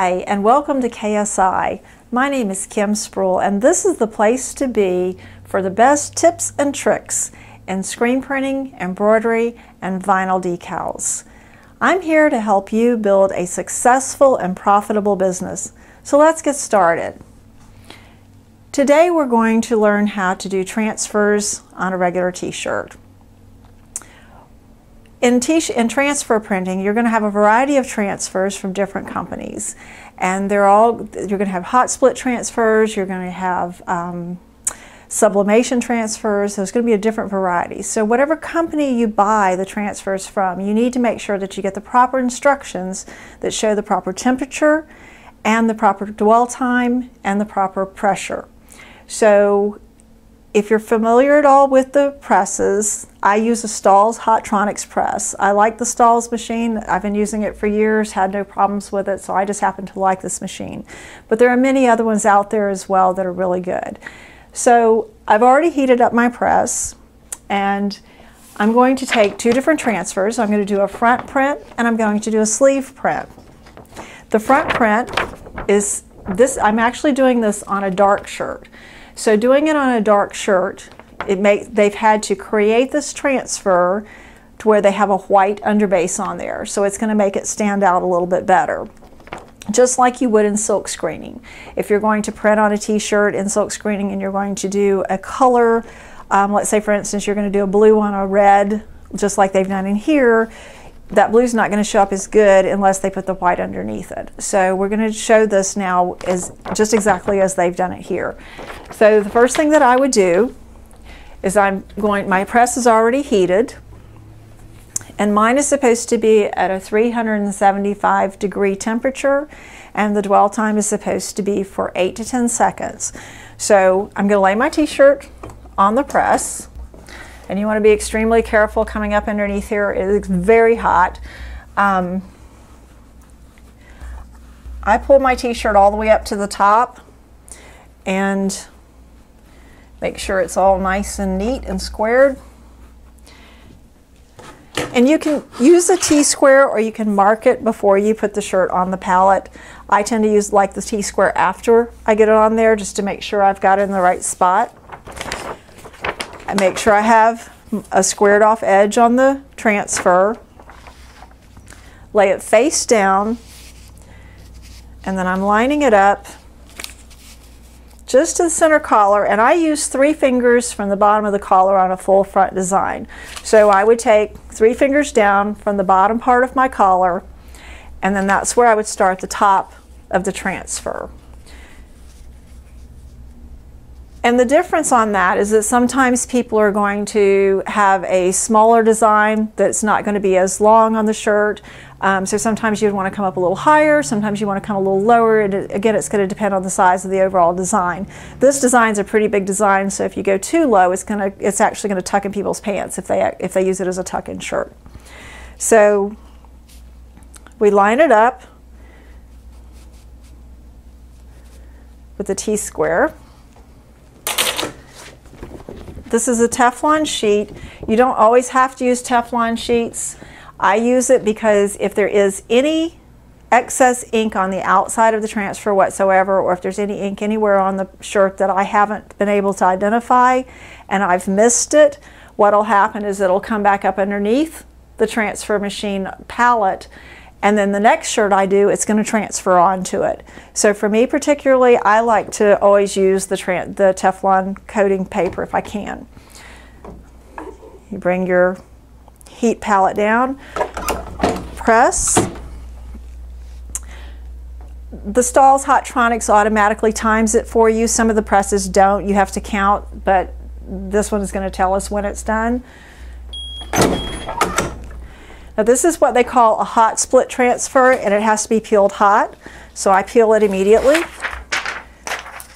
Hi, and welcome to KSI. My name is Kim Sproul, and this is the place to be for the best tips and tricks in screen printing, embroidery, and vinyl decals. I'm here to help you build a successful and profitable business. So let's get started. Today we're going to learn how to do transfers on a regular t-shirt. In transfer printing, you're going to have a variety of transfers from different companies, and you're going to have hot split transfers, you're going to have sublimation transfers. There's going to be a different variety. So whatever company you buy the transfers from, you need to make sure that you get the proper instructions that show the proper temperature and the proper dwell time and the proper pressure. So if you're familiar at all with the presses, I use a Stahls Hotronix press. I like the Stahls machine. I've been using it for years, had no problems with it, so I just happen to like this machine. But there are many other ones out there as well that are really good. So I've already heated up my press, and I'm going to take two different transfers. I'm going to do a front print and I'm going to do a sleeve print. The front print is this. I'm actually doing this on a dark shirt. So doing it on a dark shirt, they've had to create this transfer to where they have a white underbase on there. So it's going to make it stand out a little bit better, just like you would in silk screening. If you're going to print on a t-shirt in silk screening and you're going to do a color, let's say for instance you're going to do a blue on a red, just like they've done in here, that blue's not going to show up as good unless they put the white underneath it. So we're going to show this now as just exactly as they've done it here. So the first thing that I would do is my press is already heated, and mine is supposed to be at a 375 degree temperature, and the dwell time is supposed to be for 8 to 10 seconds. So I'm going to lay my t-shirt on the press. And you want to be extremely careful coming up underneath here. It's very hot. I pull my t-shirt all the way up to the top and make sure it's all nice and neat and squared. And you can use a T-square or you can mark it before you put the shirt on the pallet. I tend to use the T-square after I get it on there just to make sure I've got it in the right spot. I make sure I have a squared off edge on the transfer, lay it face down, and then I'm lining it up just to the center collar, and I use 3 fingers from the bottom of the collar on a full front design. So I would take 3 fingers down from the bottom part of my collar, and then that's where I would start the top of the transfer. And the difference on that is that sometimes people are going to have a smaller design that's not going to be as long on the shirt. So sometimes you'd want to come up a little higher, sometimes you want to come a little lower. And again, it's going to depend on the size of the overall design. This design's a pretty big design, so if you go too low, it's actually going to tuck in people's pants if they use it as a tuck-in shirt. So we line it up with the T-square. This is a Teflon sheet. You don't always have to use Teflon sheets. I use it because if there is any excess ink on the outside of the transfer whatsoever, or if there's any ink anywhere on the shirt that I haven't been able to identify and I've missed it, what'll happen is it'll come back up underneath the transfer machine palette, and then the next shirt I do, it's going to transfer onto it. So for me particularly, I like to always use the Teflon coating paper if I can. You bring your heat palette down, press. The Stahls Hotronix automatically times it for you. Some of the presses don't. You have to count, but this one is going to tell us when it's done. Now this is what they call a hot split transfer, and it has to be peeled hot. So I peel it immediately.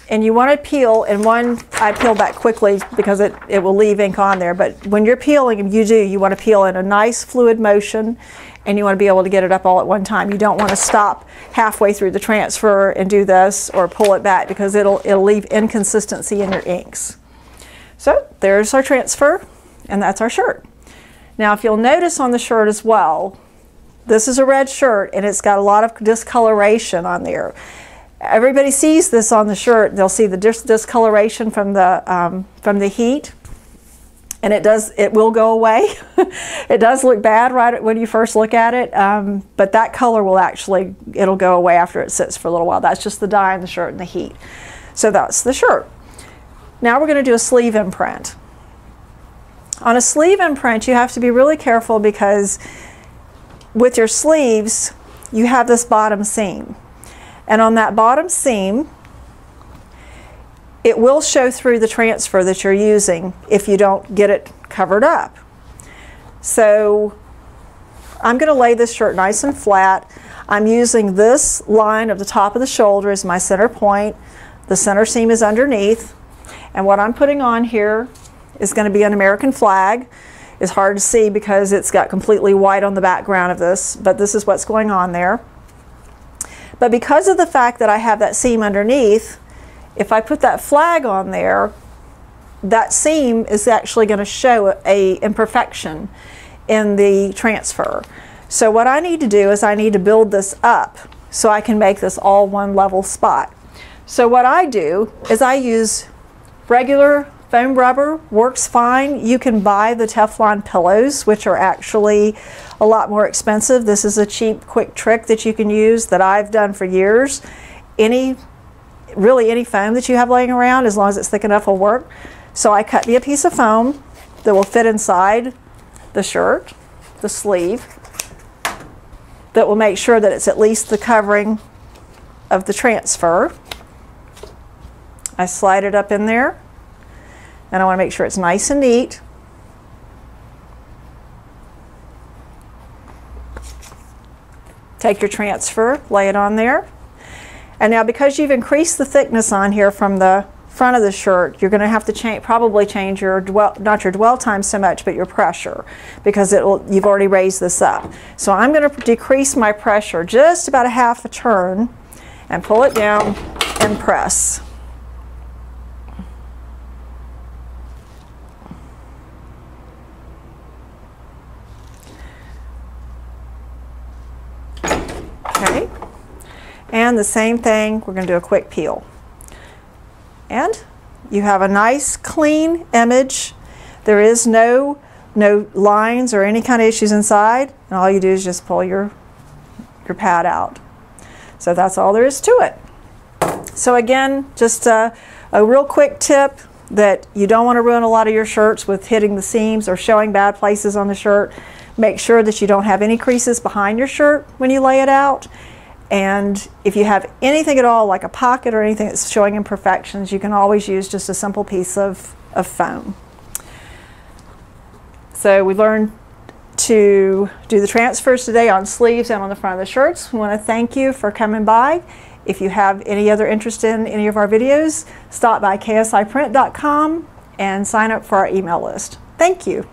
And you want to peel in one, I peel back quickly because it will leave ink on there, but when you're peeling, you want to peel in a nice fluid motion, and you want to be able to get it up all at one time. You don't want to stop halfway through the transfer and do this or pull it back because it'll leave inconsistency in your inks. So there's our transfer, and that's our shirt. Now if you'll notice on the shirt as well, This is a red shirt and it's got a lot of discoloration on there. Everybody sees this on the shirt. They'll see the discoloration from the heat, and it will go away. It does look bad right when you first look at it, but that color will it'll go away after it sits for a little while. That's just the dye in the shirt and the heat. So that's the shirt. Now we're going to do a sleeve imprint. On a sleeve imprint, you have to be really careful because with your sleeves, you have this bottom seam. And on that bottom seam, it will show through the transfer that you're using if you don't get it covered up. So I'm going to lay this shirt nice and flat. I'm using this line of the top of the shoulder as my center point. The center seam is underneath. And what I'm putting on here is going to be an American flag. It's hard to see because it's got completely white on the background of this, but this is what's going on there. But because of the fact that I have that seam underneath, if I put that flag on there, that seam is actually going to show an imperfection in the transfer. So what I need to do is I need to build this up so I can make this all one level spot. So what I do is I use regular foam rubber, works fine. You can buy the Teflon pillows, which are actually a lot more expensive. This is a cheap, quick trick that you can use that I've done for years. Really any foam that you have laying around, as long as it's thick enough, will work. So I cut me a piece of foam that will fit inside the shirt, the sleeve, that will make sure that it's at least the covering of the transfer. I slide it up in there. And I want to make sure it's nice and neat. Take your transfer, lay it on there. And now because you've increased the thickness on here from the front of the shirt, you're going to have to probably change your not your dwell time so much, but your pressure, because you've already raised this up. So I'm going to decrease my pressure just about a half a turn and pull it down and press. Okay, and the same thing, we're going to do a quick peel. And you have a nice clean image. There is no lines or any kind of issues inside, and all you do is just pull your pad out. So that's all there is to it. So again, just a real quick tip that you don't want to ruin a lot of your shirts with hitting the seams or showing bad places on the shirt. Make sure that you don't have any creases behind your shirt when you lay it out. And if you have anything at all, like a pocket or anything that's showing imperfections, you can always use just a simple piece of foam. So we learned to do the transfers today on sleeves and on the front of the shirts. We want to thank you for coming by. If you have any other interest in any of our videos, stop by KSIPrint.com and sign up for our email list. Thank you.